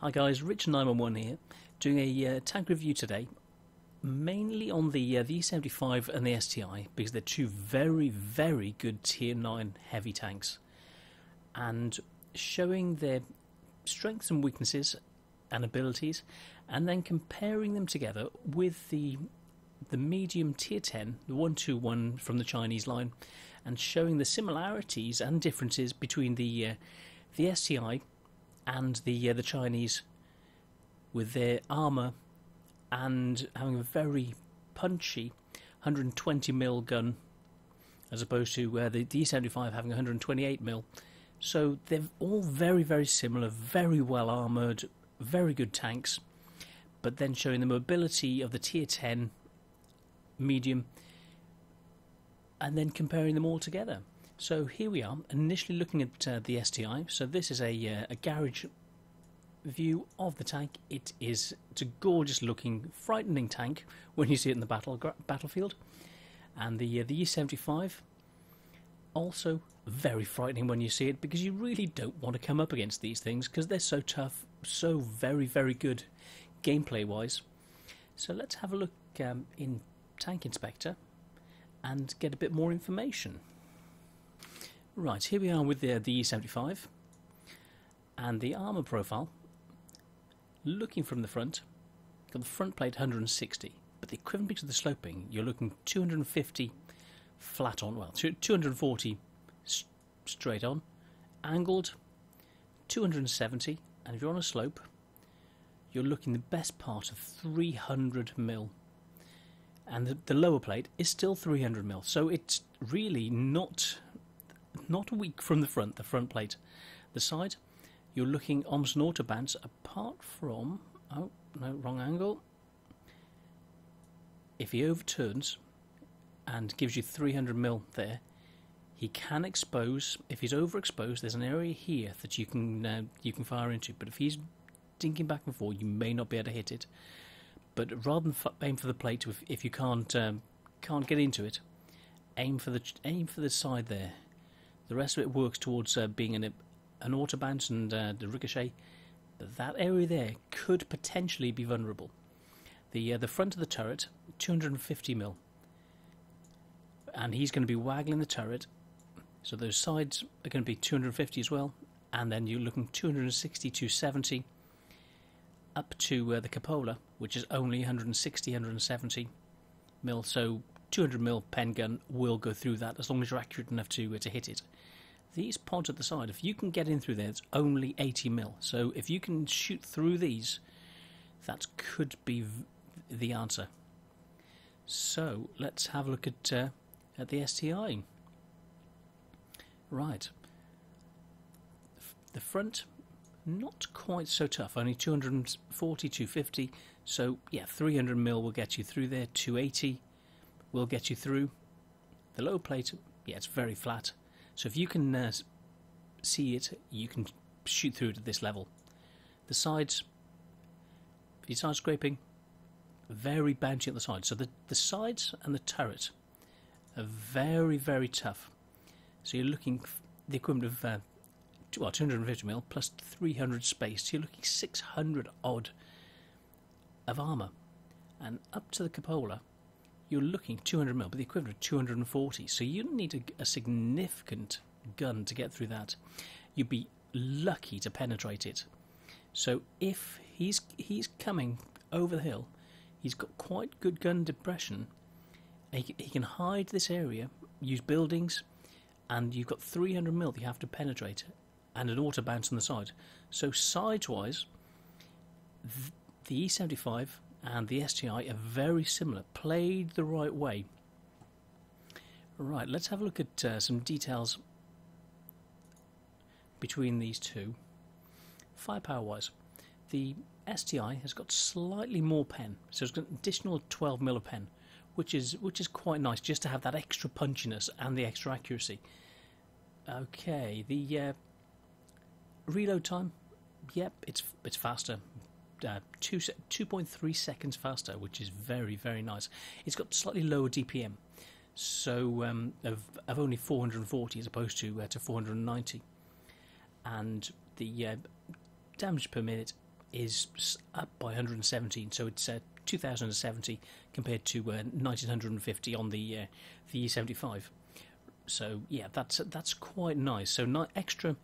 Hi guys, Rich911 here, doing a tank review today, mainly on the E75 and the STI, because they're two very, very good Tier 9 heavy tanks, and showing their strengths and weaknesses and abilities, and then comparing them together with the medium Tier 10, the 121 from the Chinese line, and showing the similarities and differences between the STI and the Chinese, with their armour and having a very punchy 120mm gun as opposed to the E75 having 128mm. So they're all very, very similar, very well armoured, very good tanks, but then showing the mobility of the Tier 10 medium and then comparing them all together. So here we are, initially looking at the STI. So this is a garage view of the tank. It's a gorgeous looking, frightening tank when you see it in the battlefield. And the E75, also very frightening when you see it, because you really don't want to come up against these things because they're so tough, so very, very good gameplay wise. So let's have a look in Tank Inspector and get a bit more information. Right, here we are with the E75 and the armour profile. Looking from the front, got the front plate 160, but the equivalent because of the sloping, you're looking 250 flat on, well, 240 straight on, angled 270, and if you're on a slope, you're looking the best part of 300mm. And the lower plate is still 300mm, so it's really not weak from the front plate. The side, you're looking almost an auto bounce, apart from, oh no, wrong angle. If he overturns and gives you 300mm there, he can expose. If he's overexposed, there's an area here that you can fire into, but if he's dinking back and forth, you may not be able to hit it. But rather than aim for the plate, if you can't get into it, aim for the side there. The rest of it works towards being an auto bounce and the ricochet. But that area there could potentially be vulnerable. The front of the turret, 250mm, and he's going to be waggling the turret. So those sides are going to be 250 as well, and then you're looking 260, 270. Up to the cupola, which is only 160, 170mm, so 200mm pen gun will go through that as long as you're accurate enough to hit it. These pods at the side, if you can get in through there, it's only 80mm, so if you can shoot through these, that could be the answer. So let's have a look at the STI. Right, the front, not quite so tough, only 240, 250, so yeah, 300mm will get you through there, 280 will get you through. The lower plate, yeah, it's very flat, so if you can see it, you can shoot through it at this level. The sides, if you start scraping, very bouncy at the sides, so the sides and the turret are very, very tough, so you're looking the equivalent of 250mm plus 300 space, so you're looking 600 odd of armour. And up to the cupola, you're looking 200mm, but the equivalent of 240, so you need a significant gun to get through that. You'd be lucky to penetrate it. So if he's coming over the hill, he's got quite good gun depression. He can hide this area, use buildings, and you've got 300mm that you have to penetrate, and an auto bounce on the side. So sides-wise, the E75 and the STI are very similar, played the right way. Right, let's have a look at some details between these two. Firepower-wise, the STI has got slightly more pen, so it's got an additional 12mm of pen, which is quite nice, just to have that extra punchiness and the extra accuracy. Okay, the reload time, yep, it's faster, 2.3 seconds faster, which is very, very nice. It's got slightly lower DPM, so of only 440 as opposed to 490, and the damage per minute is up by 117, so it's 2070 compared to 1950 on the E75. So yeah, that's quite nice. So not extra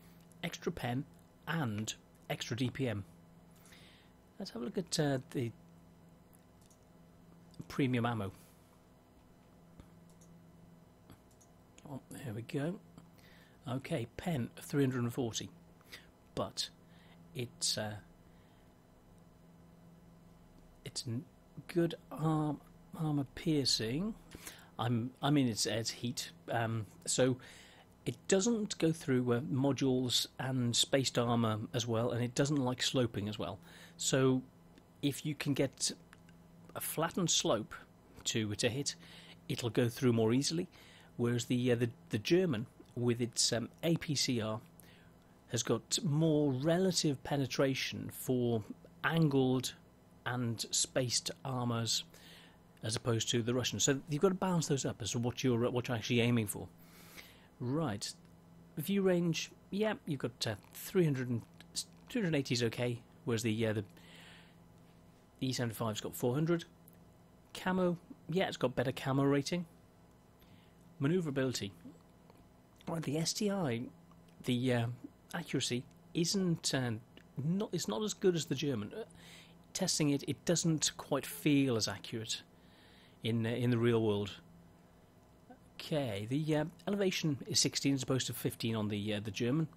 pen and extra DPM. Let's have a look at the premium ammo. Oh, there we go. Okay, pen 340, but it's good armor piercing. I mean it's heat, so it doesn't go through modules and spaced armor as well, and it doesn't like sloping as well. So if you can get a flattened slope to hit, it'll go through more easily. Whereas the German, with its APCR, has got more relative penetration for angled and spaced armors as opposed to the Russian. So you've got to balance those up as to what you're actually aiming for. Right, view range, yeah, you've got 380 is okay, whereas the E75's got 400. Camo, yeah, it's got better camo rating. Maneuverability, right, the STI, the accuracy isn't it's not as good as the German. Testing it, it doesn't quite feel as accurate in the real world. Okay, the elevation is 16 as opposed to 15 on the German.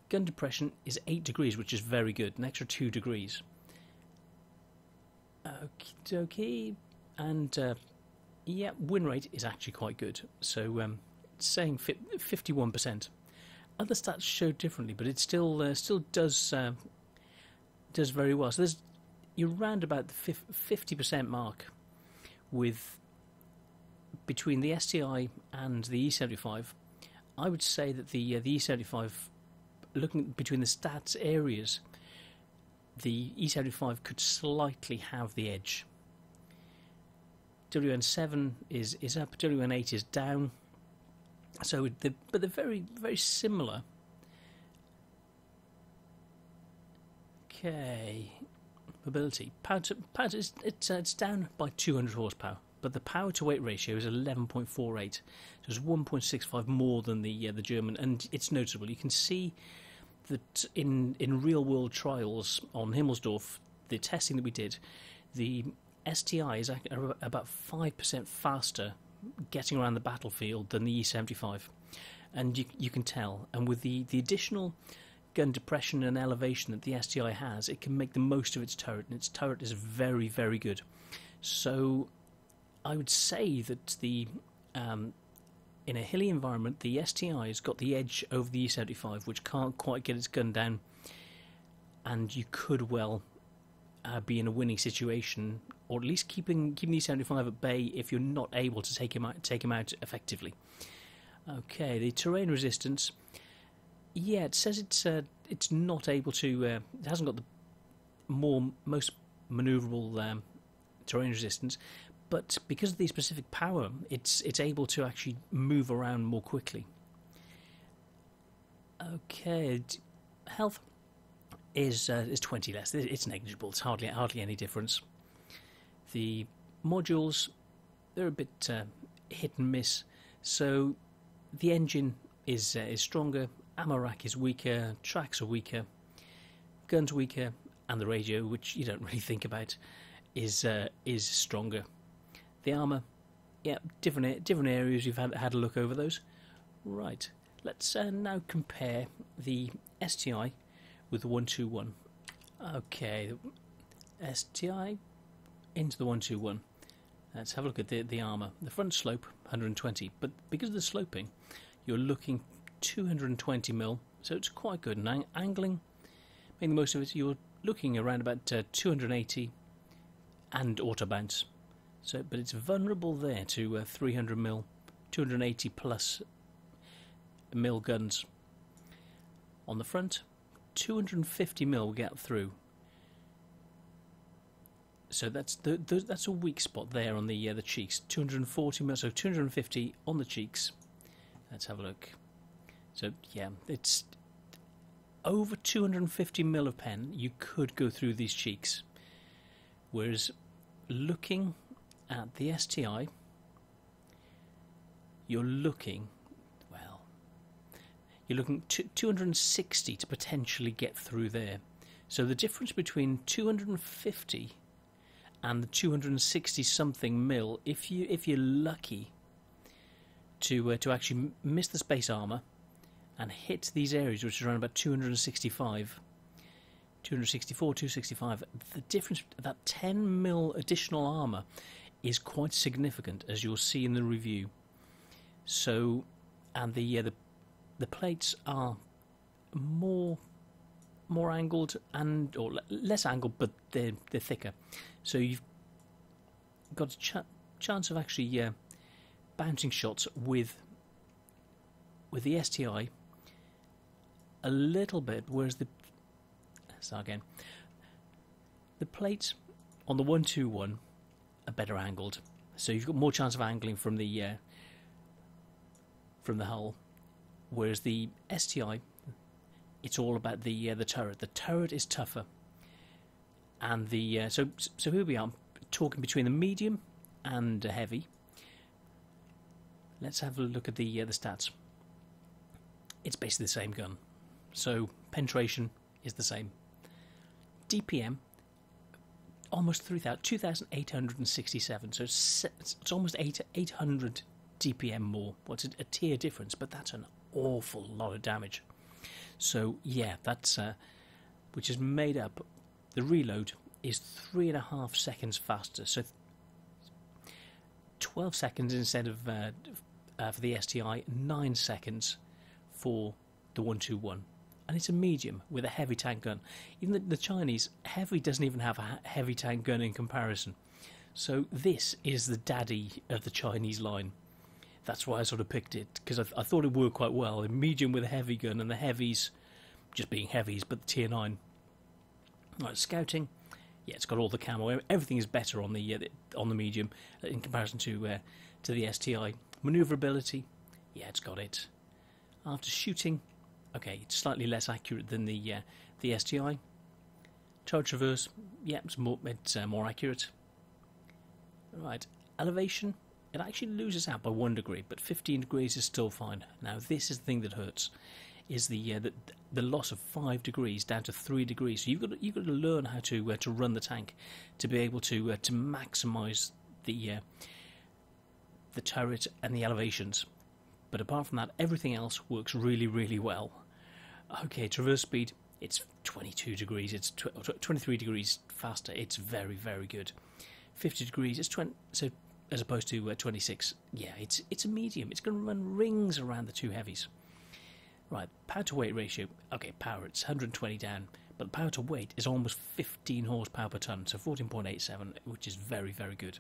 Gun depression is 8 degrees, which is very good, an extra 2 degrees. Okay, and yeah, win rate is actually quite good. So it's saying 51%. Other stats show differently, but it still does very well. So you're around about the 50% mark with between the STI and the E75. I would say that the E75, looking between the stats areas, the E75 could slightly have the edge. WN7 is up, WN8 is down. So, but they're very, very similar. Okay, mobility. Power it's down by 200 horsepower, but the power to weight ratio is 11.48, so it's 1.65 more than the German, and it's noticeable. You can see that in real world trials on Himmelsdorf, the testing that we did, the STI is about 5% faster getting around the battlefield than the E75, and you can tell. And with the additional gun depression and elevation that the STI has, it can make the most of its turret, and its turret is very, very good. So I would say that the in a hilly environment, the STI has got the edge over the E75, which can't quite get its gun down, and you could well be in a winning situation, or at least keeping the E75 at bay if you're not able to take him out effectively. Okay, the terrain resistance. Yeah, it says it's not able to. It hasn't got the most manoeuvrable terrain resistance, but because of the specific power, it's able to actually move around more quickly. Okay, health is 20 less. It's negligible. It's hardly any difference. The modules, they're a bit hit and miss. So the engine is stronger, ammo rack is weaker, tracks are weaker, guns weaker, and the radio, which you don't really think about, is stronger. The armor, yeah, different areas. You've had a look over those. Right. Let's now compare the STI with the 121. Okay, the STI into the 121. Let's have a look at the armor. The front slope 120, but because of the sloping, you're looking 220 mil, so it's quite good. And angling, making the most of it, you're looking around about 280 and auto bounce. So, but it's vulnerable there to 300 mil, 280 plus mil guns. On the front, 250 mil will get through. So that's a weak spot there on the cheeks. 240 mil, so 250 on the cheeks. Let's have a look. So yeah, it's over 250 mil of pen, you could go through these cheeks. Whereas looking at the STI, you're looking, well, you're looking 260 to potentially get through there. So the difference between 250 and the 260 something mil, if you're lucky to actually miss the space armor and hit these areas, which is around about 265, 264, 265, the difference, that 10 mil additional armor is quite significant, as you'll see in the review. So, and the plates are more angled or less angled, but they're thicker. So you've got a chance of actually bouncing shots with the STI a little bit, whereas the plates on the 121 are better angled, so you've got more chance of angling from the hull, whereas the STI, it's all about the turret. The turret is tougher, and the so here we are talking between the medium and heavy. Let's have a look at the stats. It's basically the same gun, so penetration is the same. DPM almost 3,000, 2,867. So it's almost 800 DPM more. What's a tier difference? But that's an awful lot of damage. So yeah, that's which is made up. The reload is 3.5 seconds faster. So 12 seconds instead of for the STI, 9 seconds for the 121. And it's a medium with a heavy tank gun. Even the Chinese, heavy doesn't even have a heavy tank gun in comparison. So this is the daddy of the Chinese line. That's why I sort of picked it, because I thought it worked quite well. A medium with a heavy gun, and the heavies just being heavies, but the tier 9. Right, scouting, yeah, it's got all the camo. Everything is better on the medium in comparison to the STI. Maneuverability, yeah, it's got it. After shooting, okay, it's slightly less accurate than the STI. Turret traverse, yeah, it's more accurate. Right, elevation, it actually loses out by 1 degree, but 15 degrees is still fine. Now, this is the thing that hurts, is the loss of 5 degrees down to 3 degrees. So you've got to learn how to run the tank to be able to maximise the turret and the elevations. But apart from that, everything else works really, really well. Okay, traverse speed, it's 22 degrees, it's 23 degrees faster. It's very, very good. 50 degrees, it's 20, so as opposed to 26. Yeah, it's a medium. It's going to run rings around the two heavies. Right, power to weight ratio. Okay, power, it's 120 down, but the power to weight is almost 15 horsepower per ton, so 14.87, which is very, very good.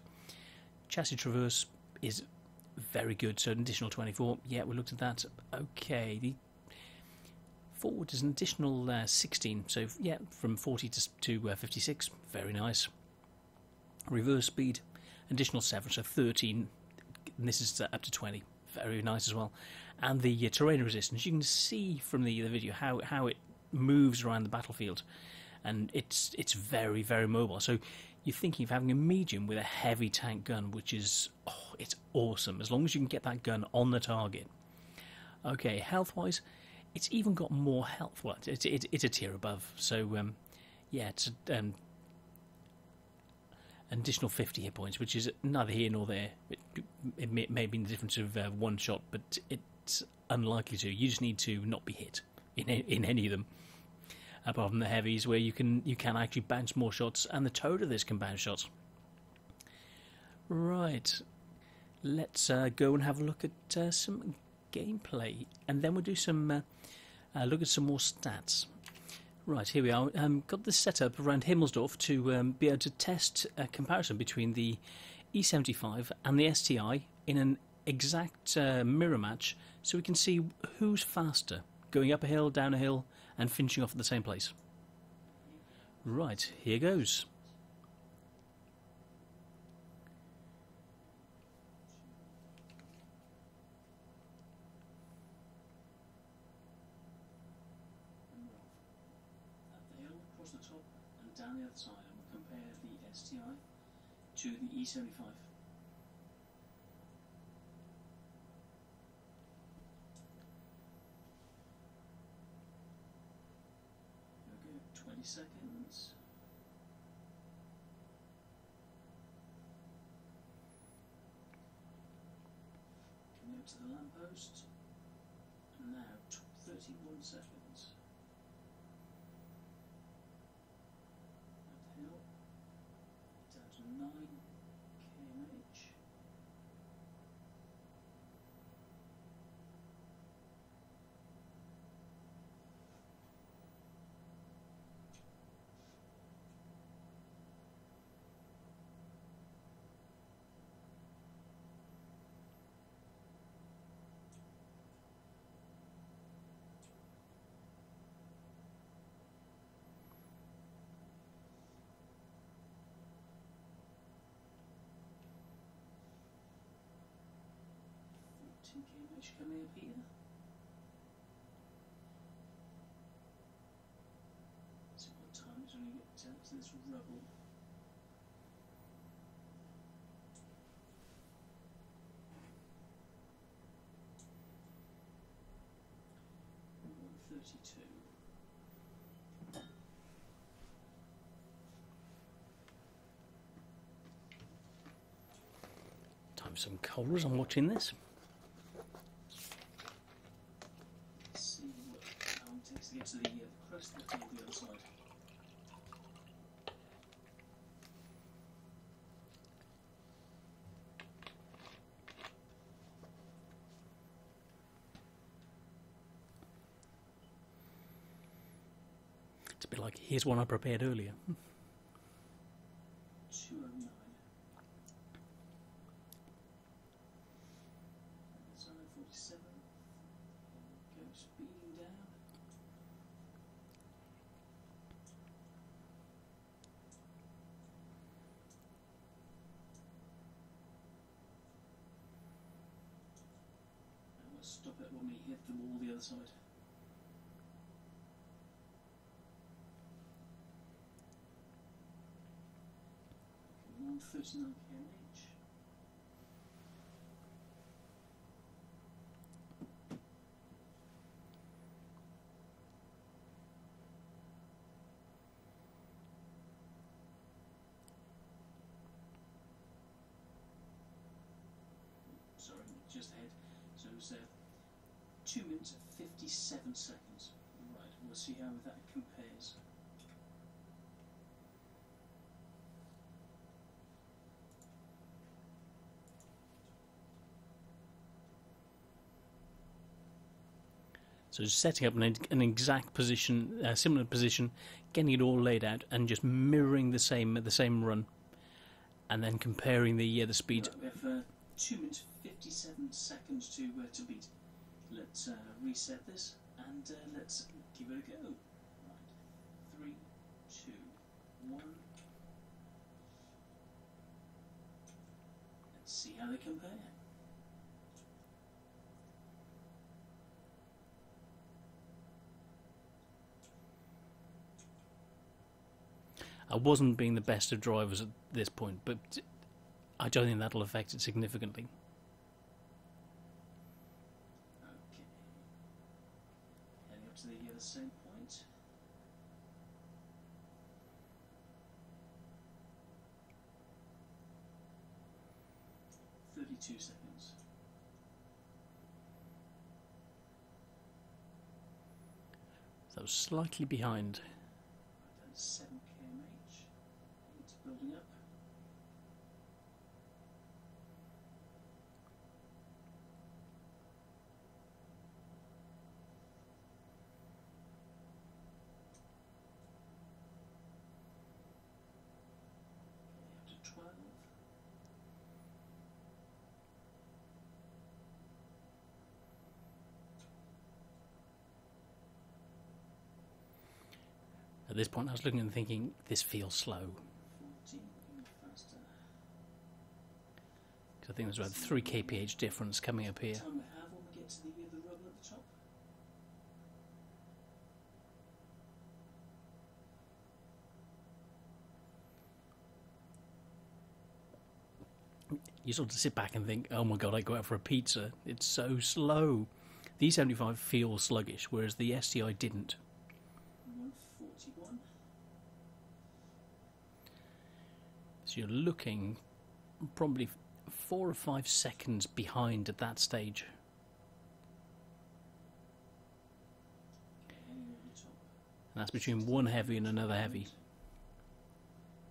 Chassis traverse is very good, so an additional 24. Yeah, we looked at that. Okay, the forward is an additional 16, so yeah, from 40 to 56. Very nice. Reverse speed, additional 7, so 13, and this is up to 20. Very nice as well. And the terrain resistance, you can see from the video how it moves around the battlefield, and it's very, very mobile. So you're thinking of having a medium with a heavy tank gun, which is, it's awesome, as long as you can get that gun on the target. Okay, health-wise, it's even got more health. Well, it's a tier above, so yeah, it's an additional 50 hit points, which is neither here nor there. It may be the difference of one shot, but it's unlikely to. You just need to not be hit in any of them. Apart from the heavies, where you can actually bounce more shots, and the turret of this can bounce shots. Right, let's go and have a look at some gameplay, and then we'll do some look at some more stats. Right, here we are. Got this set up around Himmelsdorf to be able to test a comparison between the E75 and the STI in an exact mirror match, so we can see who's faster, going up a hill, down a hill, and finishing off at the same place. Right, here goes. down the other side and we'll compare the STI to the E75. We'll go 20 seconds. Coming up to the lamppost. And now 31 seconds. Uphill. Down to 9 km/h. km/h coming up here. See what time it's when you get down to this rubble. And 1:32. Time for some cola as I'm watching this. To get to the crest of the field the other side. It's a bit like, here's one I prepared earlier. 209. That's 147. Go speeding down. Stop it when we hit the wall the other side. Okay, 139 km/h. Sorry, just ahead. So it was 2 minutes and 57 seconds. Right, we'll see how that compares. So setting up an exact position, similar position, getting it all laid out, and just mirroring the same run, and then comparing the speed. Right, we have 2 minutes 57 seconds to beat. Let's reset this and let's give it a go. Right, 3, 2, 1. Let's see how they compare. I wasn't being the best of drivers at this point, but I don't think that'll affect it significantly. Okay. Heading up to the same point. 32 seconds. So slightly behind. Right, that's 7 km/h. It's building up. Up to 12. At this point I was looking and thinking, this feels slow. 14, faster. Because I think there's about 3 kph difference coming up here. Time we have when we get to the rubble at the top. you sort of sit back and think, oh my god, I go out for a pizza. It's so slow. The E75 feels sluggish, whereas the STI didn't. 141. So you're looking probably 4 or 5 seconds behind at that stage. And that's between one heavy and another heavy.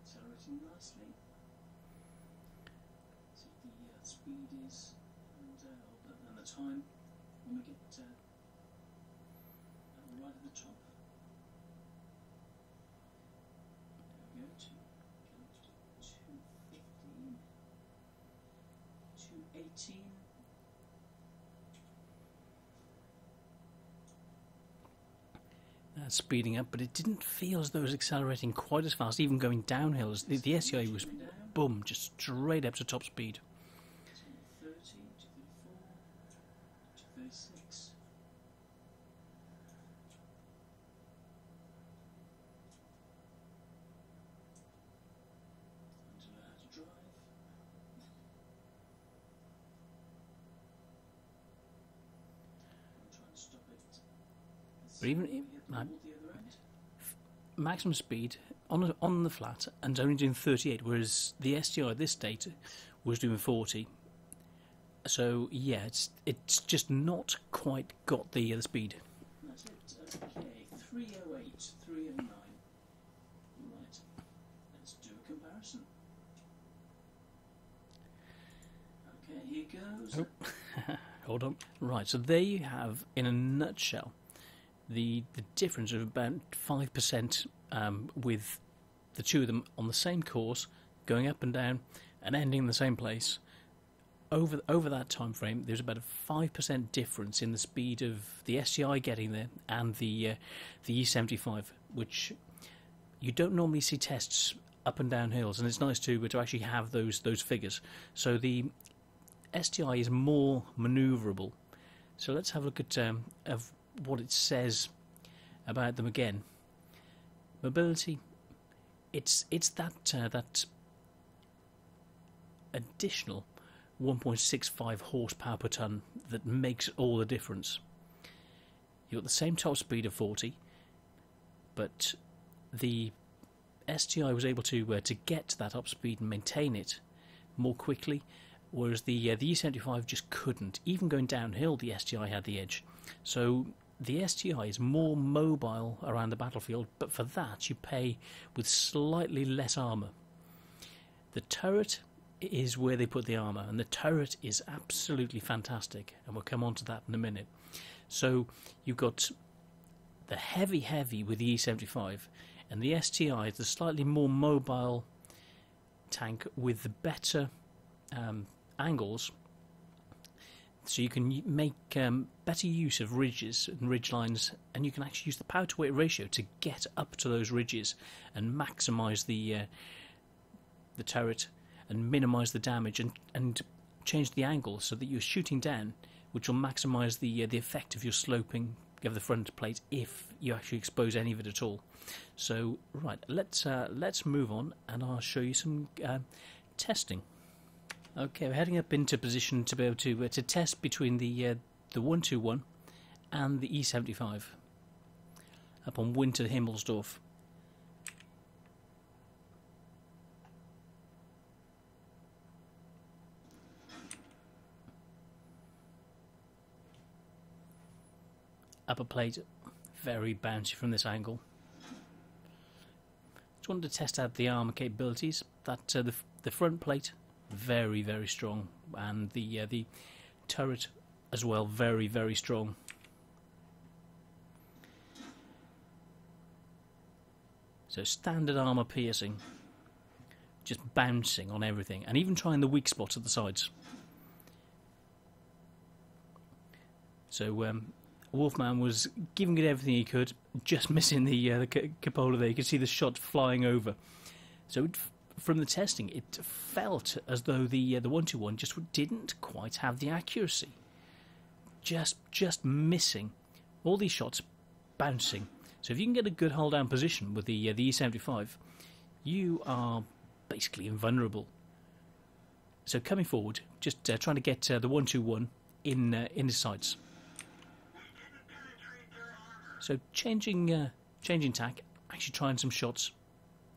Accelerating nicely. So the speed is, and the time when we get right at the top. There we go, to 215, 218. Speeding up, but it didn't feel as though it was accelerating quite as fast, even going downhill. As the STI was, boom, just straight up to top speed. 230, 234, 236. To learn how to drive. I'm trying to stop it. But even maximum speed on the flat and only doing 38, whereas the STI at this state was doing 40. So yeah, it's just not quite got the speed. That's it. Okay, 308, 309. Right, let's do a comparison. Okay, here goes. Oh. Hold on. Right, so there you have, in a nutshell, the difference of about 5% with the two of them on the same course, going up and down and ending in the same place. Over that time frame, there's about a 5% difference in the speed of the STI getting there and the E75, which you don't normally see tests up and down hills, and it's nice to actually have those figures. So the STI is more manoeuvrable. So let's have a look at of what it says about them again. Mobility, it's that additional 1.65 horsepower per tonne that makes all the difference. You've got the same top speed of 40, but the STI was able to get to that top speed and maintain it more quickly, whereas the E75 just couldn't. Even going downhill, the STI had the edge. So the STI is more mobile around the battlefield, but for that you pay with slightly less armour. The turret is where they put the armour, and the turret is absolutely fantastic, and we'll come on to that in a minute. So you've got the heavy with the E75, and the STI is the slightly more mobile tank with the better angles, so you can make better use of ridges and ridge lines, and you can actually use the power to weight ratio to get up to those ridges and maximise the turret and minimise the damage, and change the angle so that you're shooting down, which will maximise the effect of your sloping of the front plate if you actually expose any of it at all. So right, let's move on, and I'll show you some testing. Okay, we're heading up into position to be able to test between the 121 and the E75 up on Winter Himmelsdorf. Upper plate very bouncy from this angle. Just wanted to test out the armour capabilities. That the front plate, very strong, and the turret as well, very strong. So standard armour piercing, just bouncing on everything, and even trying the weak spots at the sides. So Wolfman was giving it everything he could, just missing the cupola there. You could see the shot flying over. So from the testing, it felt as though the 121 just didn't quite have the accuracy. Just missing. All these shots bouncing. So if you can get a good hold down position with the E75, you are basically invulnerable. So coming forward, just trying to get the 121 in his sights. So changing tack, actually trying some shots.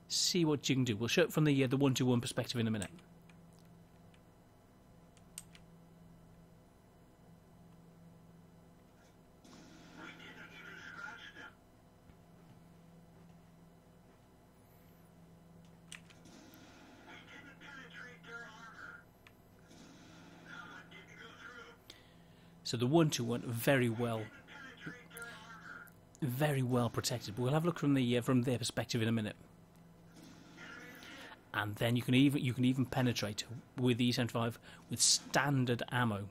See what you can do. We'll show it from the 121 perspective in a minute. So the 121 very well protected. But we'll have a look from their perspective in a minute. And then you can even penetrate with the E75 with standard ammo.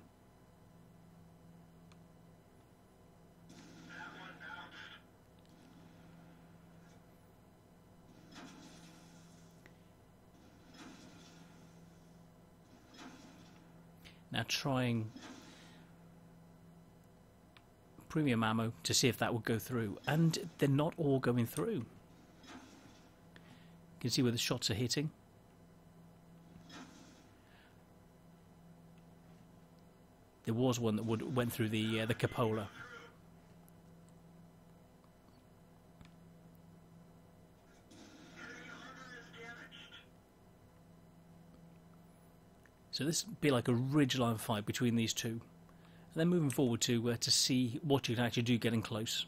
Now trying premium ammo to see if that would go through, and they're not all going through. You can see where the shots are hitting. There was one that went through the cupola. So this would be like a ridgeline fight between these two. And then moving forward to see what you can actually do getting close,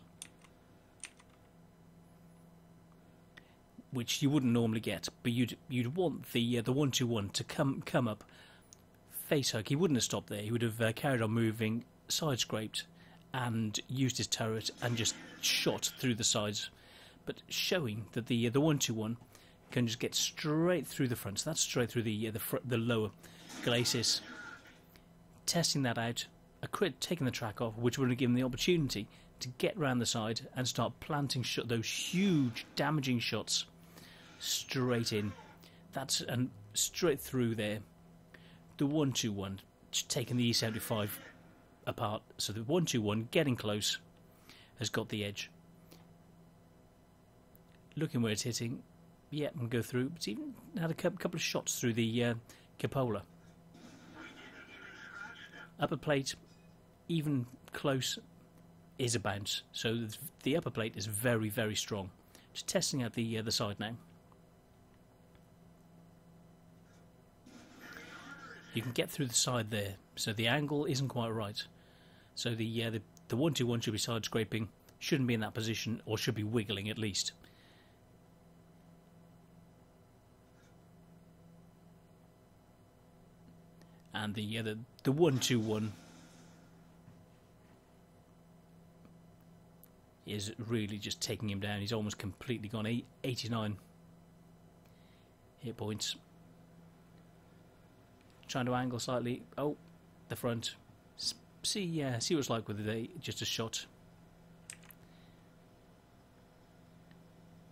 which you wouldn't normally get, but you'd want the 121 to come up, face hug. He wouldn't have stopped there. He would have carried on moving, side scraped, and used his turret and just shot through the sides, but showing that the 121 can just get straight through the front. So that's straight through the lower glacis. Testing that out. A crit taking the track off, which would have given the opportunity to get round the side and start planting those huge damaging shots straight in. That's and straight through there. The 121 taking the E75 apart. So the 121 getting close has got the edge. Looking where it's hitting, yeah, and go through. It's even had a couple of shots through the cupola. Upper plate, even close, is a bounce. So the upper plate is very, very strong. Just testing out the side now. You can get through the side there, so the angle isn't quite right. So the 121 should be side scraping, shouldn't be in that position, or should be wiggling at least. And the 121 is really just taking him down. He's almost completely gone. 89 hit points. Trying to angle slightly. Oh, the front. See what it's like with just a shot.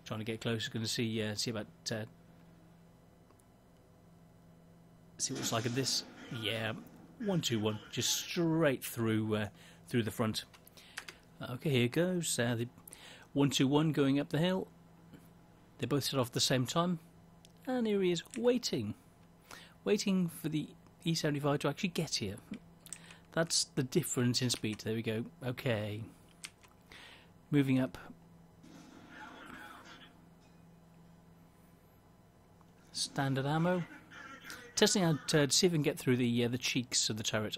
Trying to get closer. Going to see about see what it's like at this. Yeah, 121, just straight through the front. Okay, here goes the 121 going up the hill. They both set off at the same time, and here he is waiting for the E75 to actually get here. That's the difference in speed. There we go. Okay, moving up. Standard ammo. Testing out to see if we can get through the cheeks of the turret.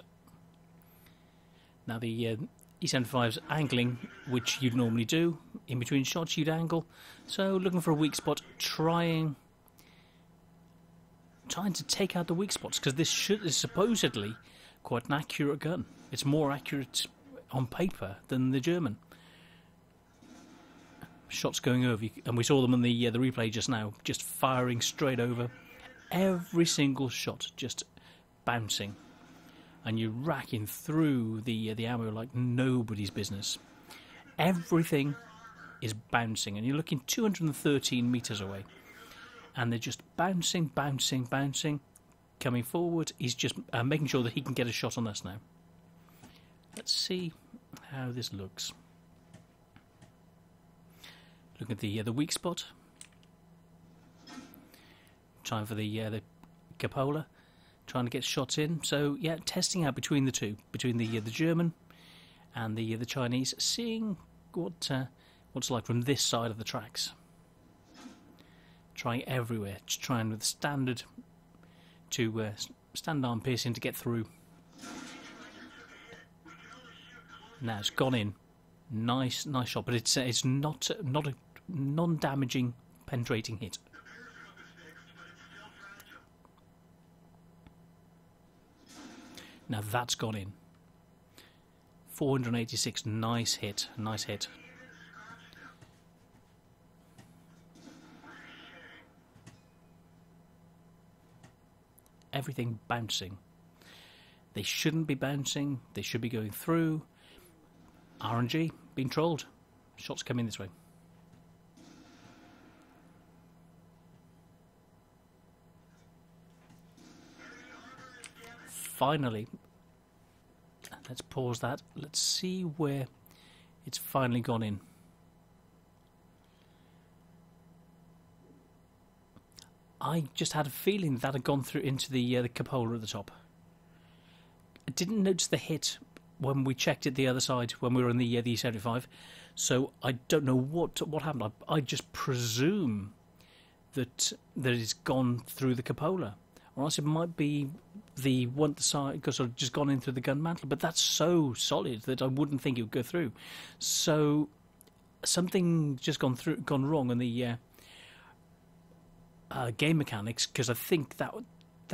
Now the E75's angling, which you'd normally do. In between shots you'd angle. So looking for a weak spot, trying to take out the weak spots, because this is supposedly quite an accurate gun. It's more accurate on paper than the German. Shots going over, and we saw them in the replay just now, just firing straight over. Every single shot just bouncing, and you're racking through the ammo like nobody's business. Everything is bouncing, and you're looking 213 meters away, and they're just bouncing, coming forward. He's just making sure that he can get a shot on us now. Let's see how this looks. Look at the weak spot. Trying for the cupola. trying to get shots in. So yeah, testing out between the two, between the German and the Chinese, seeing what's like from this side of the tracks. Trying everywhere, just trying with standard arm piercing to get through. Now it's gone in, nice shot, but it's not a non-damaging penetrating hit. Now that's gone in. 486, nice hit. Everything bouncing. They shouldn't be bouncing, they should be going through. RNG, being trolled. Shots coming this way. Finally, let's pause that. Let's see where it's finally gone in. I just had a feeling that had gone through into the cupola at the top. I didn't notice the hit when we checked it the other side when we were in the E75, so I don't know what happened. I just presume that it's gone through the cupola, or else it might be the one side because I've just gone in through the gun mantle. But that's so solid that I wouldn't think it would go through. So something just gone wrong in the game mechanics, because I think that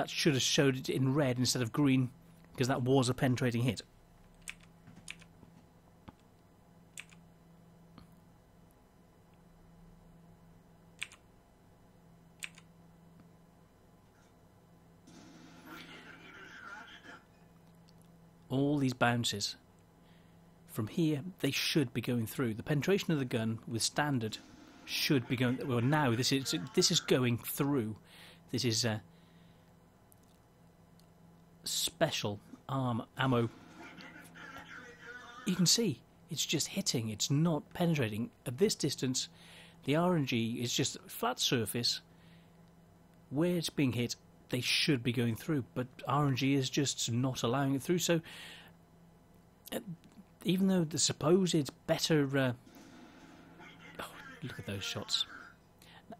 should have showed it in red instead of green, because that was a penetrating hit. All these bounces from here, they should be going through. The penetration of the gun with standard should be going. Well, now this is going through. This is special arm ammo. You can see it's just hitting. It's not penetrating at this distance. The RNG is just flat surface. Where it's being hit, they should be going through, but RNG is just not allowing it through. So even though the supposed better look at those shots,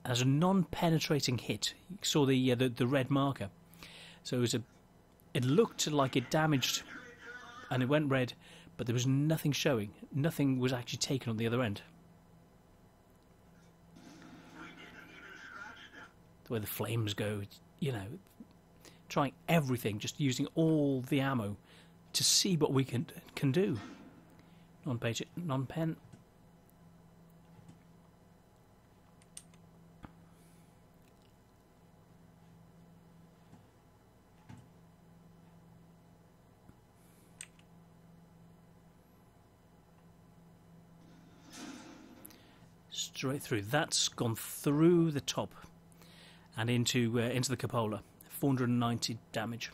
as a non-penetrating hit, you saw the red marker, so it looked like it damaged and it went red, but there was nothing showing. Nothing was actually taken on the other end. The way the flames go, you know, trying everything, just using all the ammo to see what we can do. Non-pen. Straight through. That's gone through the top and into the cupola. 490 damage.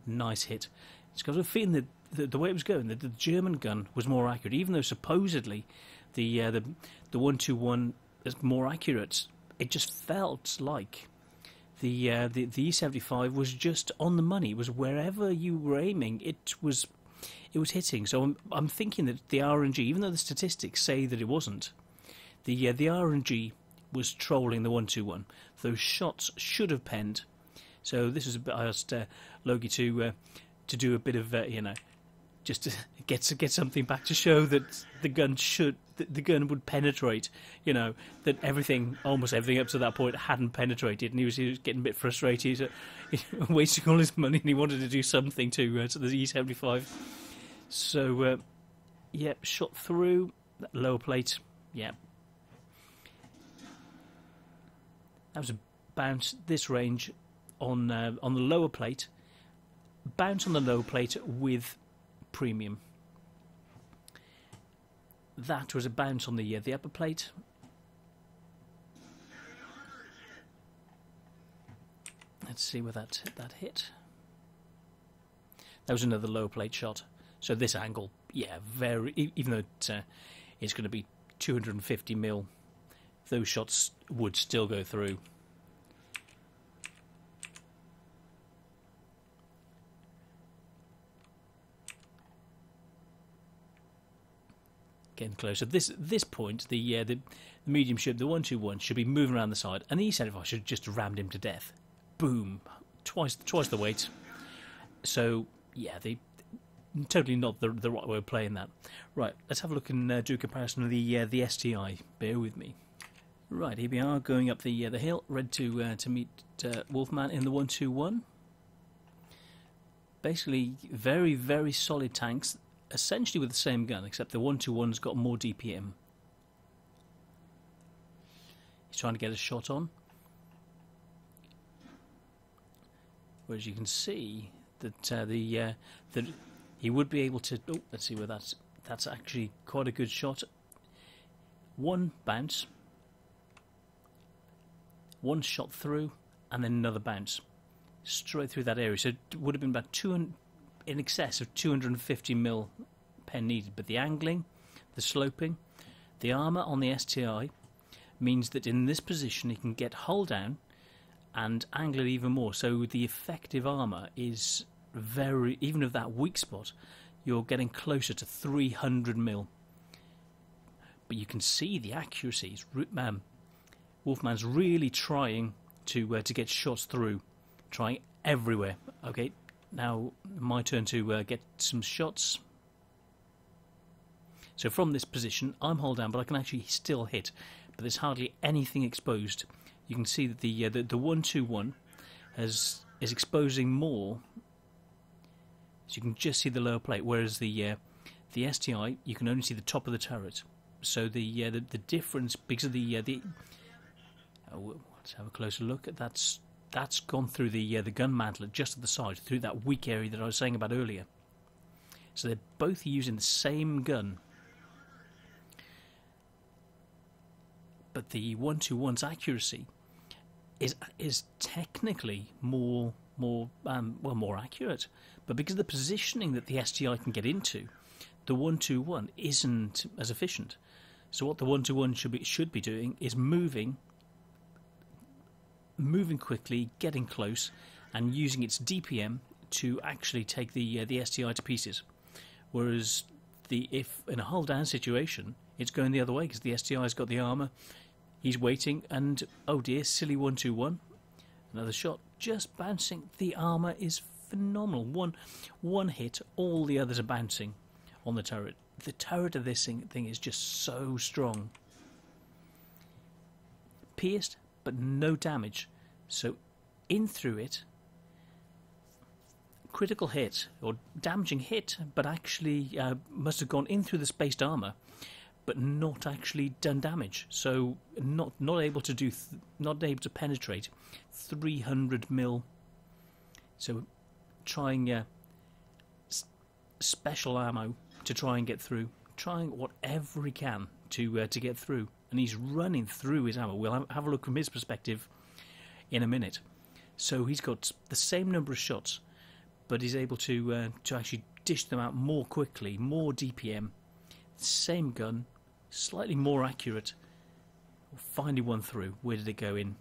Nice hit. It's got a feeling that the way it was going, that the German gun was more accurate, even though supposedly the 121 is more accurate. It just felt like the E75 was just on the money. It was wherever you were aiming, it was hitting. So I'm thinking that the RNG, even though the statistics say that it wasn't, the RNG was trolling the 121. Those shots should have penned. So this is a bit. I asked Logie to do a bit of just to get something back to show that the gun would penetrate. That almost everything up to that point hadn't penetrated, and he was getting a bit frustrated, wasting all his money, and he wanted to do something to the E75. So shot through that lower plate. Yeah, that was a bounce this range on the lower plate. Bounce on the lower plate with premium. That was a bounce on the upper plate. Let's see where that hit. That was another lower plate shot. So this angle, even though it's going to be 250 mil, those shots would still go through. Getting close. At this point, the medium ship, the 121, should be moving around the side, and the E75 should have just rammed him to death. Boom, twice the weight. So yeah, totally not the right way of playing that. Right, let's have a look and do a comparison of the STI. Bear with me. Right, here we are going up the hill, ready to meet Wolfman in the 121. Basically, very, very solid tanks, essentially with the same gun, except the 121's got more DPM. He's trying to get a shot on. Whereas you can see that that he would be able to. Oh, let's see where that's actually quite a good shot. One bounce, one shot through, and then another bounce straight through that area. So it would have been about in excess of 250 mil pen needed. But the angling, the sloping, the armour on the STI means that in this position he can get hull down and angle it even more. So the effective armour is very, even of that weak spot, you're getting closer to 300 mil. But you can see the accuracy. Wolfman's really trying to get shots through, trying everywhere. Okay, now my turn to get some shots. So from this position, I'm hull down, but I can actually still hit. But there's hardly anything exposed. You can see that the 121 is exposing more. So you can just see the lower plate, whereas the STI, you can only see the top of the turret. So the difference, because of let's have a closer look at that's gone through the gun mantle just at the side, through that weak area that I was saying about earlier. So they're both using the same gun, but the 121's accuracy is technically more accurate, but because of the positioning that the STI can get into, the 121 isn't as efficient. So what the 121 should be doing is moving quickly, getting close, and using its DPM to actually take the STI to pieces. Whereas if in a hull down situation, it's going the other way because the STI's got the armour. He's waiting, and oh dear, silly 121, another shot, just bouncing. The armour is phenomenal. One hit, all the others are bouncing on the turret. The turret of this thing is just so strong. Pierced, but no damage. So in through it, critical hit, or damaging hit, but actually must have gone in through the spaced armour, but not actually done damage. So not able to penetrate 300 mil. So trying special ammo to try and get through, trying whatever he can to get through, and he's running through his ammo. We'll have a look from his perspective in a minute. So he's got the same number of shots, but he's able to actually dish them out more quickly, more DPM, same gun, slightly more accurate. Finally one through. Where did it go in?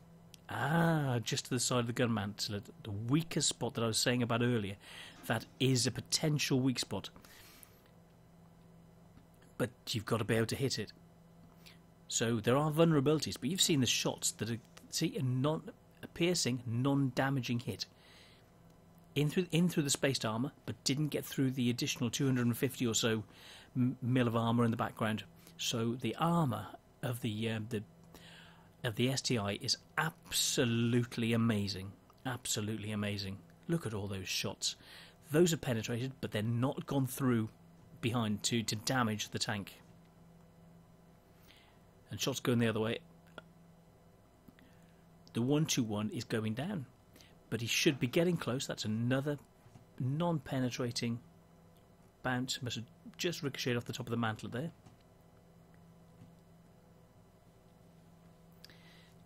Just to the side of the gun mantle, the weakest spot that I was saying about earlier. That is a potential weak spot, but you've got to be able to hit it. So there are vulnerabilities, but you've seen the shots that are a piercing, non-damaging hit in through the spaced armour, but didn't get through the additional 250 or so mil of armour in the background. So the armour of the STI is absolutely amazing. Absolutely amazing. Look at all those shots. Those are penetrated, but they're not gone through behind to damage the tank. And shots going the other way. The 121 is going down, but he should be getting close. That's another non-penetrating bounce. Must have just ricocheted off the top of the mantle there.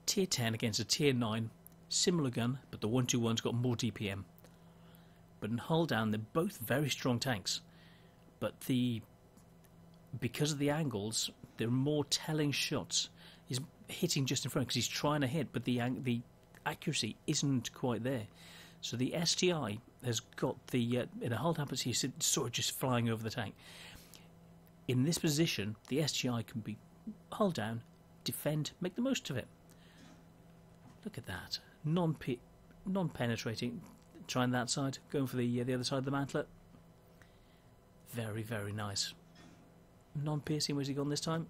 Tier 10 against a Tier 9, similar gun, but the 121's got more DPM. But in hull down, they're both very strong tanks. But because of the angles, they're more telling shots. He's hitting just in front because he's trying to hit, but the accuracy isn't quite there. So the STI has got in a hull down, but he's sort of just flying over the tank. in this position, the STI can be hull down, defend, make the most of it. Look at that. Non-penetrating. Trying that side, going for the other side of the mantlet. Very, very nice. Non-piercing, where's he gone this time?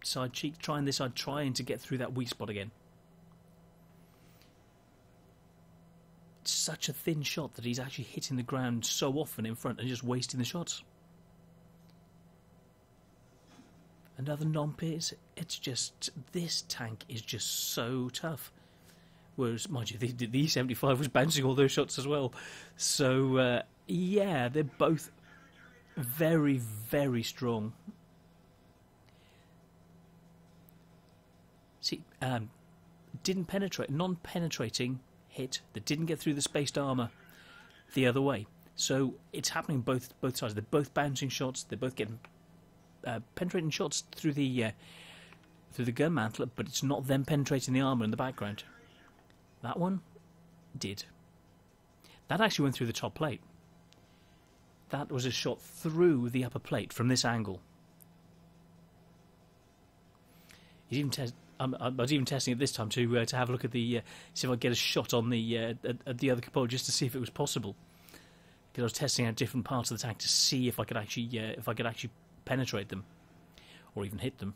Side cheek, trying this side, trying to get through that weak spot again. It's such a thin shot that he's actually hitting the ground so often in front and just wasting the shots. Another non-pierce. It's just, this tank is just so tough. Whereas, mind you, the E75 was bouncing all those shots as well. So, yeah, they're both very, very strong. See, didn't penetrate, non-penetrating hit that didn't get through the spaced armour the other way. So it's happening both sides. They're both bouncing shots. They're both getting penetrating shots through the gun mantlet, but it's not them penetrating the armour in the background. That one did. That actually went through the top plate. That was a shot through the upper plate from this angle. He's even I was even testing it this time to have a look at the see if I get a shot on the at the other cupola just to see if it was possible. Because I was testing out different parts of the tank to see if I could actually penetrate them or even hit them,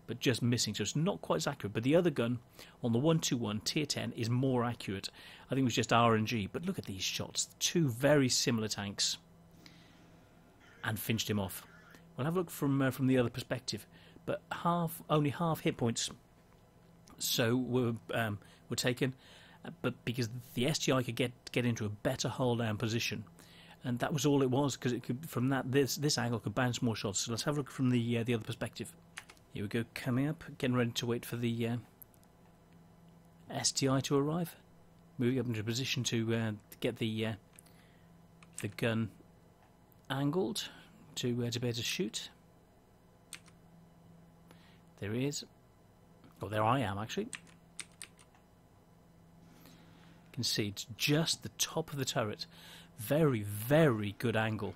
but just missing. So it's not quite as accurate. But the other gun on the 121 Tier 10 is more accurate. I think it was just RNG. But look at these shots. Two very similar tanks, and finished him off. We'll have a look from the other perspective. But only half hit points. So were taken, but because the STI could get into a better hold down position, and that was all it was, because it could, from that this angle could bounce more shots. So let's have a look from the other perspective. Here we go, coming up, getting ready to wait for the STI to arrive. Moving up into a position to get the gun angled to be able to shoot. There he is. Oh, there I am, actually. You can see it's just the top of the turret. Very, very good angle.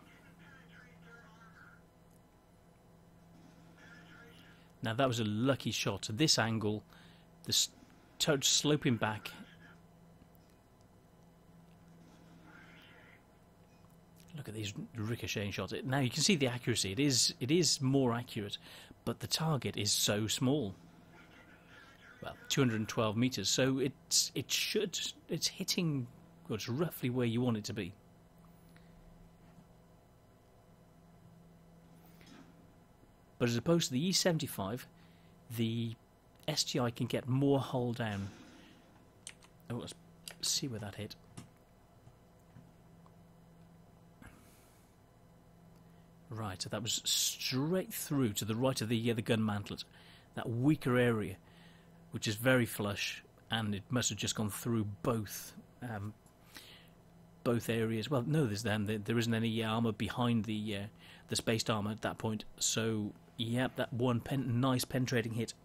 Now, that was a lucky shot. At this angle, the turret sloping back. Look at these ricocheting shots. Now, you can see the accuracy. It is more accurate, but the target is so small. Well, 212 meters, so it's hitting, well, it's roughly where you want it to be. But as opposed to the E75, the STI can get more hull down. Oh, let's see where that hit. Right, so that was straight through to the right of the gun mantlet, that weaker area, which is very flush, and it must have just gone through both areas. Well, no, there isn't any armour behind the spaced armour at that point. So, yeah, that one nice penetrating hit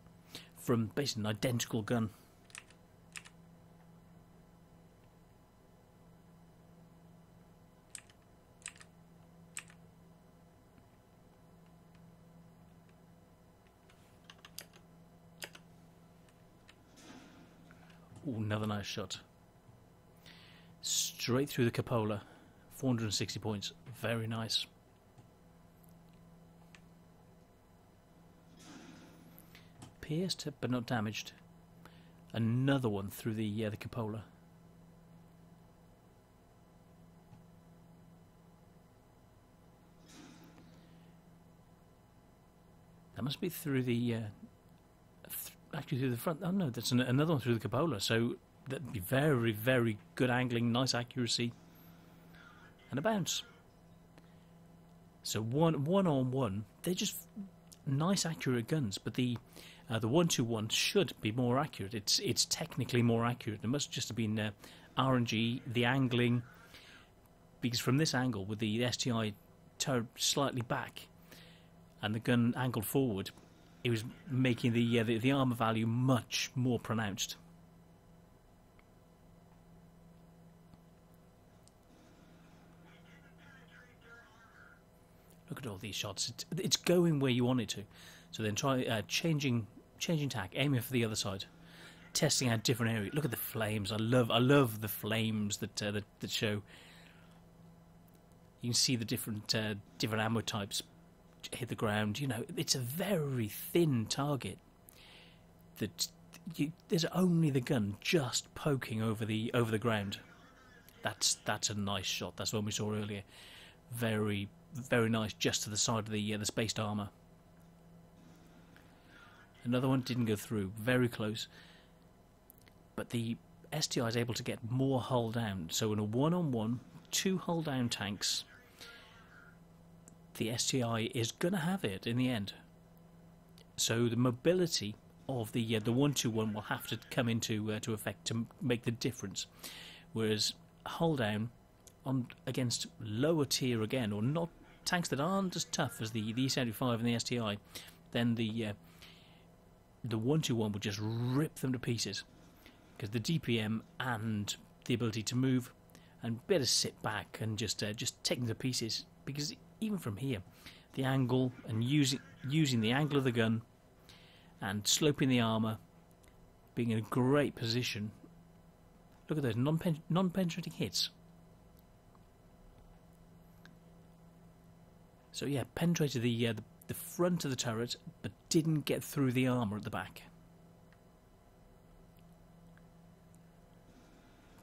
from basically an identical gun. Ooh, another nice shot. Straight through the cupola. 460 points. Very nice. Pierced, but not damaged. Another one through the cupola. That must be through the... actually through the front. Oh no, that's another one through the cupola. So that'd be very, very good angling, nice accuracy, and a bounce. So one on one, they're just nice, accurate guns. But the 121 should be more accurate. It's technically more accurate. It must just have been RNG, the angling, because from this angle with the STI turret slightly back and the gun angled forward, it was making the armour value much more pronounced. Look look at all these shots. It's going where you want it to. So then try changing tack, aiming for the other side, testing out different areas. Look at the flames. I love the flames that show. You can see the different ammo types hit the ground. You know, it's a very thin target. There's only the gun just poking over the ground. That's a nice shot. That's the one we saw earlier. Very, very nice, just to the side of the spaced armour. Another one didn't go through, very close. But the STI is able to get more hull down. So in a one-on-one, 2 hull down tanks, the STI is going to have it in the end. So the mobility of the 121 will have to come into effect to make the difference. Whereas hull down against lower tier again, or not tanks that aren't as tough as the E75 and the STI, then the 121 will just rip them to pieces, because the DPM and the ability to move and better sit back and just take them to pieces. Because even from here, the angle and using the angle of the gun and sloping the armour, being in a great position. Look at those non-penetrating hits. So yeah, penetrated the front of the turret, but didn't get through the armour at the back.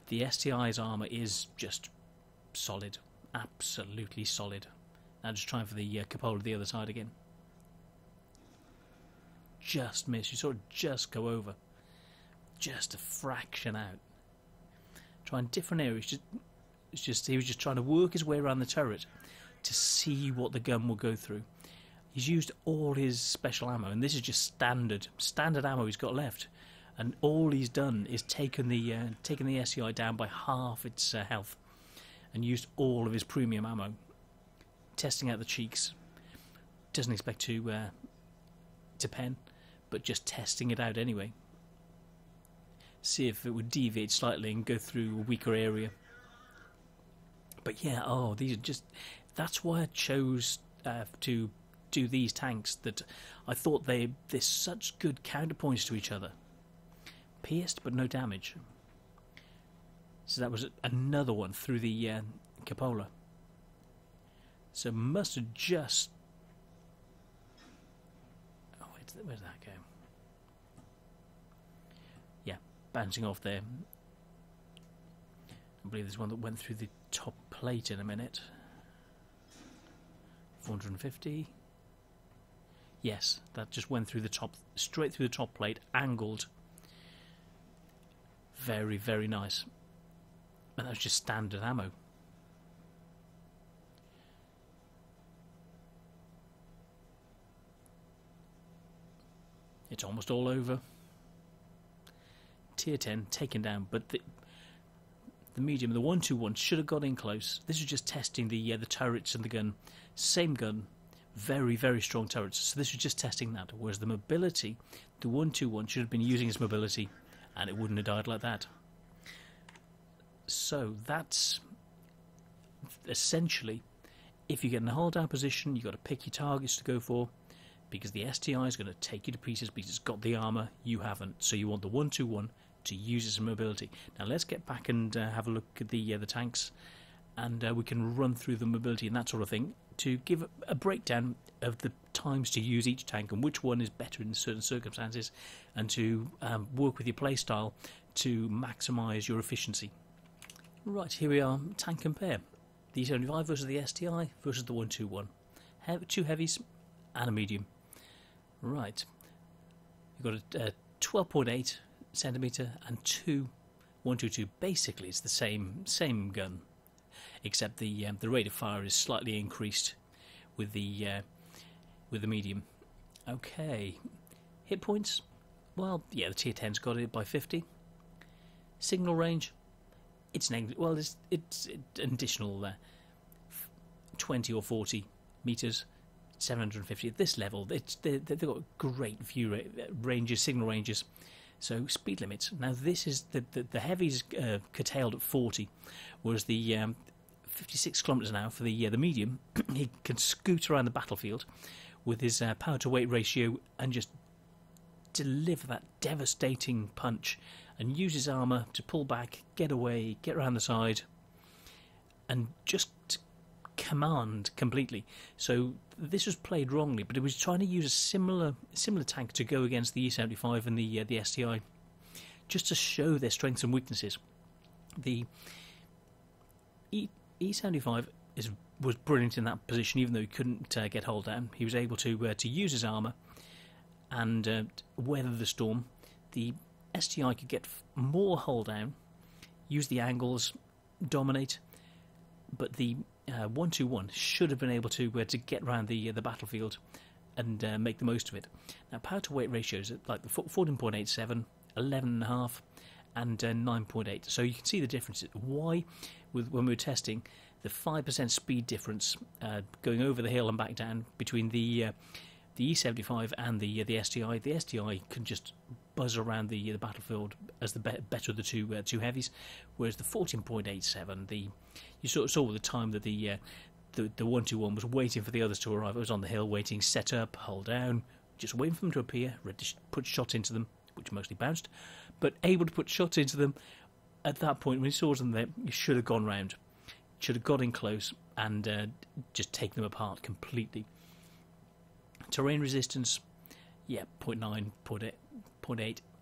The STI's armour is just solid, absolutely solid. Now just trying for the cupola the other side again. Just miss. You sort of just go over, just a fraction out. Trying different areas. He was just trying to work his way around the turret to see what the gun will go through. He's used all his special ammo, and this is just standard ammo he's got left. And all he's done is taken the SCI down by half its health, and used all of his premium ammo, testing out the cheeks. Doesn't expect to pen, but just testing it out anyway. See if it would deviate slightly and go through a weaker area. But yeah, these are just. That's why I chose to do these tanks. That I thought they're such good counterpoints to each other. Pierced but no damage. So that was another one through the cupola. So must have just. Oh, where's that go? Yeah, bouncing off there. I believe there's one that went through the top plate in a minute. 450. Yes, that just went through the top, straight through the top plate, angled. Very, very nice. And that's just standard ammo. It's almost all over. Tier 10 taken down, but the medium, the 121, should have got in close. This was just testing the turrets and the gun. Same gun, very, very strong turrets. So this was just testing that. Whereas the mobility, the 121 should have been using its mobility, and it wouldn't have died like that. So that's essentially, if you get in a hold down position, you've got to pick your targets to go for, because the STI is going to take you to pieces because it's got the armour, you haven't. So you want the 121 to use its mobility. Now let's get back and have a look at the tanks, and we can run through the mobility and that sort of thing to give a breakdown of the times to use each tank and which one is better in certain circumstances, and to work with your playstyle to maximise your efficiency. Right, here we are, tank compare. The E75 versus the STI versus the 121. Two heavies and a medium. Right, you've got a 12.8 centimetre and two 122. Basically, it's the same gun, except the rate of fire is slightly increased with the medium. Okay, hit points. Well, yeah, the tier 10's got it by 50. Signal range, it's negative. Well, it's an additional 20 or 40 meters. 750 at this level. They've got great view ranges, signal ranges. So speed limits. Now this is the heavies curtailed at 40, whereas the 56 kilometres an hour for the medium. He can scoot around the battlefield with his power to weight ratio and just deliver that devastating punch, and use his armour to pull back, get away, get around the side, and just command completely. So this was played wrongly, but it was trying to use a similar tank to go against the E75 and the STI, just to show their strengths and weaknesses. The E75 was brilliant in that position, even though he couldn't get hold down. He was able to use his armour and weather the storm. The STI could get more hold down, use the angles, dominate, but the 121 should have been able to get around the battlefield and make the most of it. Now, power to weight ratios at like the 14.87, 11.5, and 9.8. So you can see the differences. Why, when we were testing, the 5% speed difference going over the hill and back down between the E75 and the STI. The STI can just buzz around the battlefield as the better of the two heavies, whereas the 14.87, you sort of saw the time that the 121 was waiting for the others to arrive. It was on the hill waiting, set up, hold down, just waiting for them to appear, ready to put shots into them, which mostly bounced, but able to put shots into them. At that point, when he saw them there, you should have gone round, should have got in close and just taken them apart completely. Terrain resistance, yeah, 0.9, 0.8,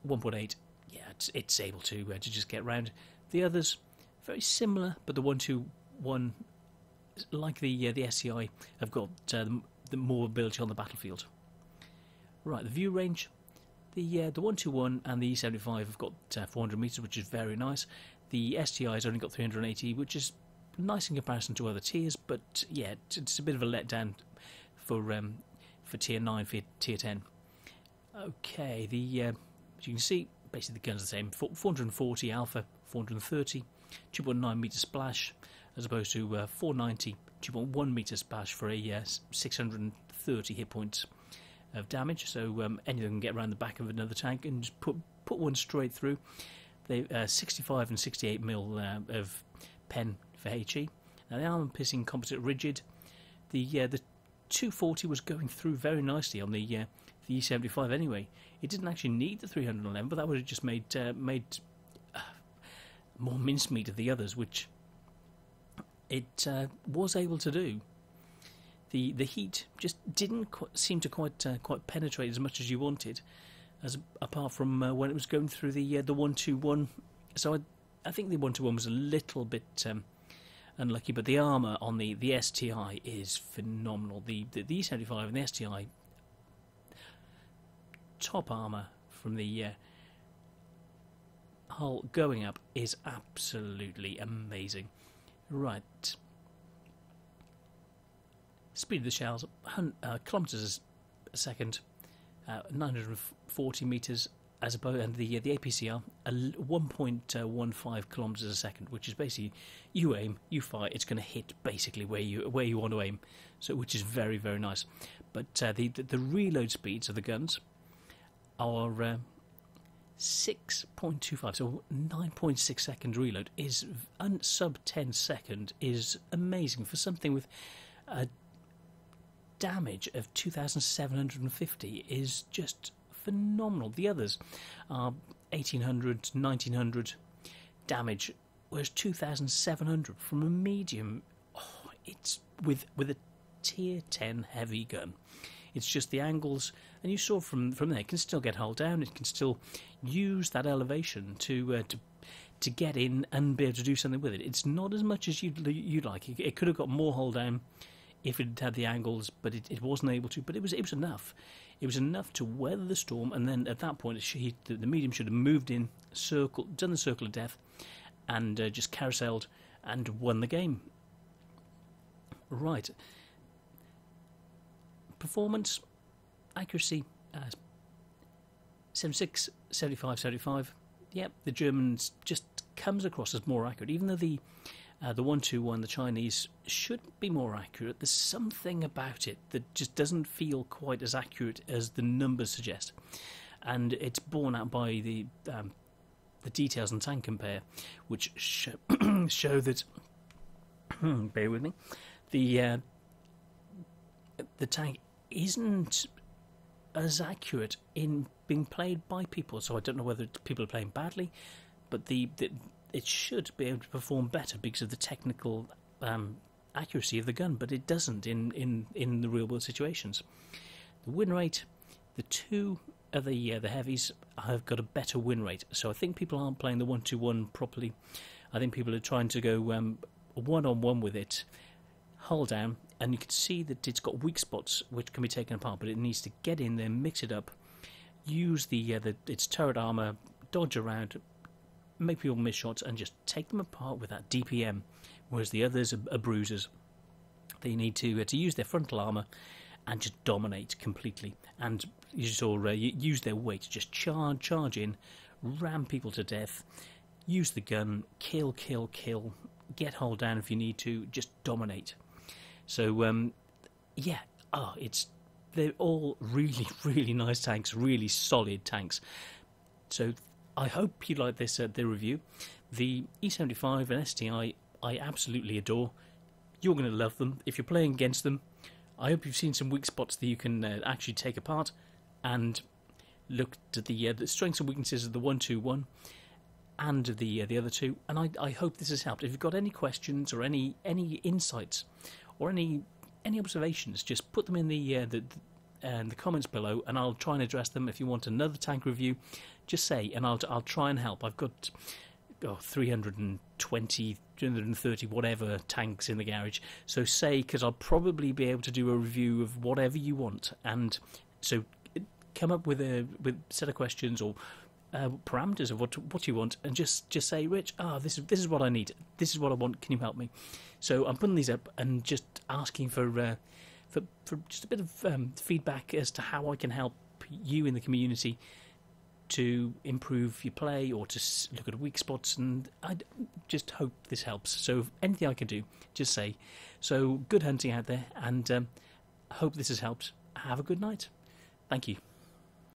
1.8, yeah, it's able to just get round. The others, very similar, but the 121, like the SCI, have got the more ability on the battlefield. Right, the view range, the 121 and the E75 have got 400 metres, which is very nice. The STI has only got 380, which is nice in comparison to other tiers, but yeah, it's a bit of a letdown for tier 9, for tier 10. Okay, as you can see, basically the gun's the same. 440 alpha, 430, 2.9 metre splash, as opposed to 490, 2.1 metre splash for a 630 hit points of damage. So anything can get around the back of another tank and just put one straight through. They 65 and 68 mil of pen for HE. Now the armor-piercing composite rigid. The 240 was going through very nicely on the E75 anyway. It didn't actually need the 311, but that would have just made more mincemeat of the others, which it was able to do. The heat just didn't seem to quite penetrate as much as you wanted, apart from when it was going through the 121. So I think the 121 was a little bit unlucky, but the armour on the STI is phenomenal. The E75 and the STI, top armour from the hull going up is absolutely amazing. Right. Speed of the shells, kilometres a second, 940 metres, as opposed, and the APCR 1.15 kilometres a second, which is basically you aim, you fire, it's going to hit basically where you want to aim. So, which is very, very nice. But the reload speeds of the guns are 6.25, so 9.6 second reload is sub 10 second is amazing for something with a damage of 2,750 is just phenomenal. The others are 1,800, 1,900 damage, whereas 2,700 from a medium. Oh, it's with a tier 10 heavy gun. It's just the angles, and you saw from there, it can still get hull down. It can still use that elevation to get in and be able to do something with it. It's not as much as you'd like. It could have got more hull down if it had the angles, but it wasn't able to. But it was enough. It was enough to weather the storm, and then at that point, the medium should have moved in, done the circle of death, and just carouseled and won the game. Right. Performance, accuracy, 76, 75, 75. Yep, the Germans just comes across as more accurate, even though the 121, the Chinese, should be more accurate. There's something about it that just doesn't feel quite as accurate as the numbers suggest, and it's borne out by the details on tank compare, which show that bear with me. The tank isn't as accurate in being played by people, so I don't know whether people are playing badly, but it should be able to perform better because of the technical accuracy of the gun, but it doesn't in the real world situations. The win rate, the two of the heavies have got a better win rate, so I think people aren't playing the 1-2-1 properly. I think people are trying to go one-on-one with it, hold down, and you can see that it's got weak spots which can be taken apart, but it needs to get in there, mix it up, use its turret armour, dodge around, make people miss shots, and just take them apart with that DPM, whereas the others are bruisers. They need to use their frontal armour and just dominate completely, and you saw use their weight, just charge in, ram people to death, use the gun, kill, get hold down if you need to, just dominate. So they're all really, really nice tanks, really solid tanks. So I hope you like this the review. The E75 and STI I absolutely adore. You're going to love them. If you're playing against them, I hope you've seen some weak spots that you can actually take apart and look at the strengths and weaknesses of the 1-2-1 and the other two. And I hope this has helped. If you've got any questions or any insights or any observations, just put them in the comments below, and I'll try and address them. If you want another tank review, just say, and I'll try and help. I've got 320, 330, whatever tanks in the garage. So say, because I'll probably be able to do a review of whatever you want. And so come up with a set of questions or parameters of what you want, and just say, Rich, this is what I need. This is what I want. Can you help me? So I'm putting these up and just asking for just a bit of feedback as to how I can help you in the community to improve your play or to look at weak spots, and I just hope this helps. So if anything I can do, just say. So good hunting out there, and I hope this has helped. Have a good night. Thank you.